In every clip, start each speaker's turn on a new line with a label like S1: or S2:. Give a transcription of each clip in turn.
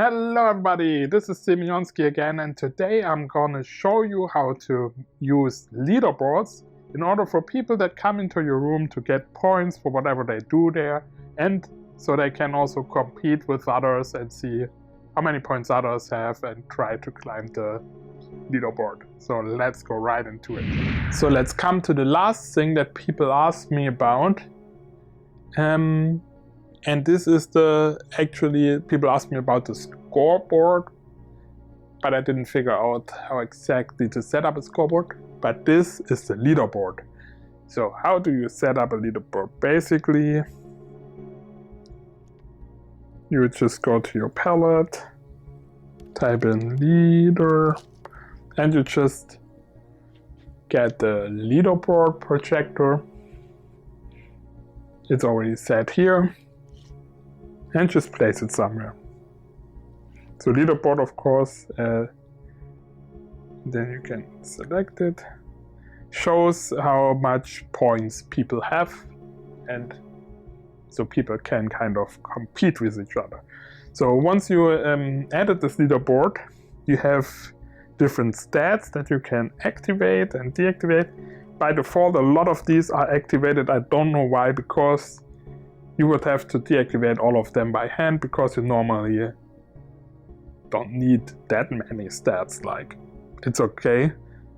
S1: Hello everybody, this is Simonski again, and today I'm gonna show you how to use leaderboards in order for people that come into your room to get points for whatever they do there, and so they can also compete with others and see how many points others have and try to climb the leaderboard. So let's go right into it. So let's come to the last thing that people ask me about. And this is actually people ask me about the scoreboard, but I didn't figure out how exactly to set up a scoreboard. But this is the leaderboard. So how do you set up a leaderboard? Basically, you would just go to your palette, type in leader, and you just get the leaderboard projector. It's already set here. And just place it somewhere. So leaderboard, of course, then you can select it. Shows how much points people have, and so people can kind of compete with each other. So once you added this leaderboard, you have different stats that you can activate and deactivate. By default, a lot of these are activated. I don't know why, because you would have to deactivate all of them by hand, because you normally don't need that many stats. Like, it's okay,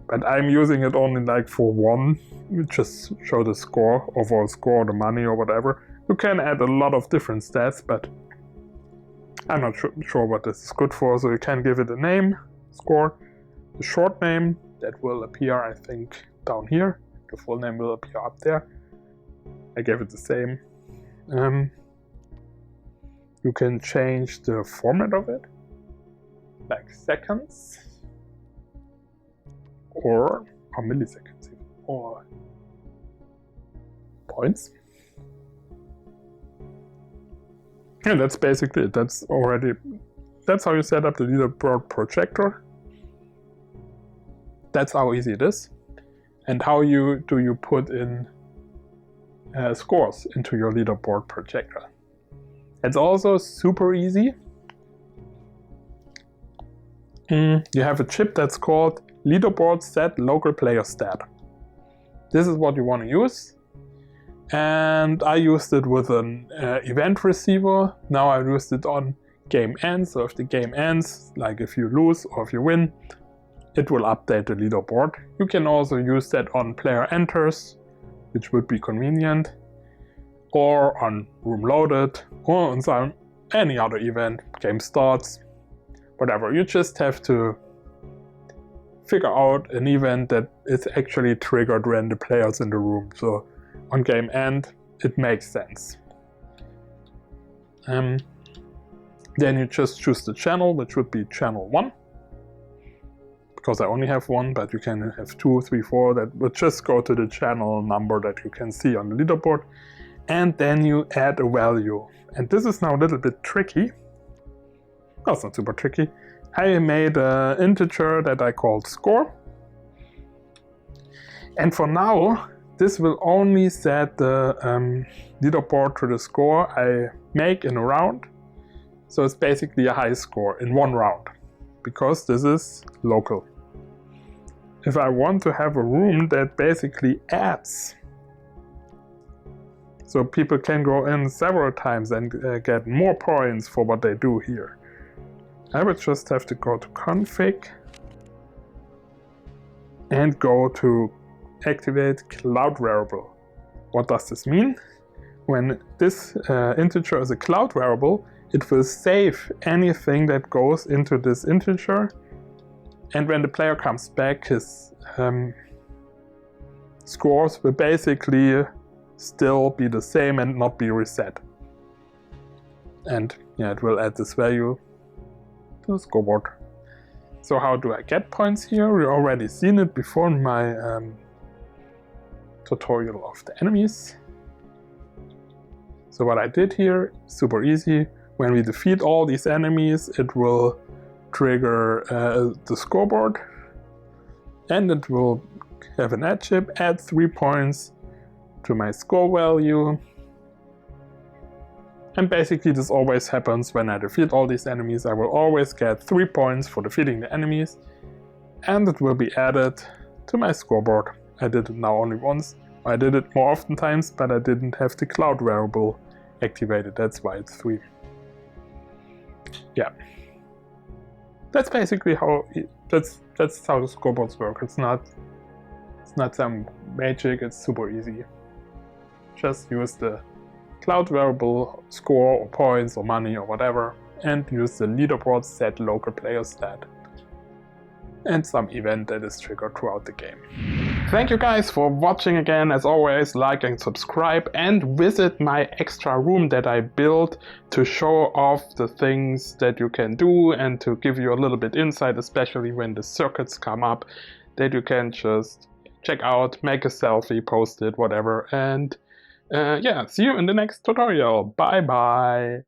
S1: but I'm using it only like for one. You just show the score, overall score, the money or whatever. You can add a lot of different stats, but I'm not sure what this is good for. So you can give it a name, score, the short name that will appear, I think, down here. The full name will appear up there. I gave it the same. You can change the format of it, like seconds, or milliseconds, or points. And that's basically it. That's how you set up the leaderboard projector. That's how easy it is. And how do you put in scores into your leaderboard projector. It's also super easy. You have a chip that's called Leaderboard Set Local Player Stat. This is what you want to use. And I used it with an event receiver. Now I used it on game ends. So if the game ends, like if you lose or if you win, it will update the leaderboard. You can also use that on player enters, which would be convenient, or on room loaded, or on any other event, game starts, whatever. You just have to figure out an event that is actually triggered when the player's in the room. So on game end, it makes sense. Then you just choose the channel, which would be channel 1. Because I only have one, but you can have 2, 3, 4. That would just go to the channel number that you can see on the leaderboard. And then you add a value. And this is now a little bit tricky. No, it's not super tricky. I made an integer that I called score. And for now, this will only set the leaderboard to the score I make in a round. So it's basically a high score in one round, because this is local. If I want to have a room that basically adds, so people can go in several times and get more points for what they do here, I would just have to go to config and go to activate cloud variable. What does this mean? When this integer is a cloud variable, it will save anything that goes into this integer, and when the player comes back, his scores will basically still be the same and not be reset. And yeah, it will add this value to the scoreboard. So how do I get points here? We already seen it before in my tutorial of the enemies. So what I did here, super easy. When we defeat all these enemies, it will trigger the scoreboard, and it will have an add chip, add 3 points to my score value, And basically this always happens when I defeat all these enemies. I will always get 3 points for defeating the enemies, and it will be added to my scoreboard. I did it now only once. I did it more often times, but I didn't have the cloud variable activated. That's why it's 3. Yeah. That's basically how that's how the scoreboards work. It's not some magic, it's super easy. Just use the cloud variable, score or points or money or whatever, and use the leaderboard set local player stat and some event that is triggered throughout the game. Thank you guys for watching again. As always, like and subscribe, and visit my extra room that I built to show off the things that you can do and to give you a little bit insight, especially when the circuits come up, that you can just check out, make a selfie, post it, whatever, and yeah, see you in the next tutorial. Bye bye.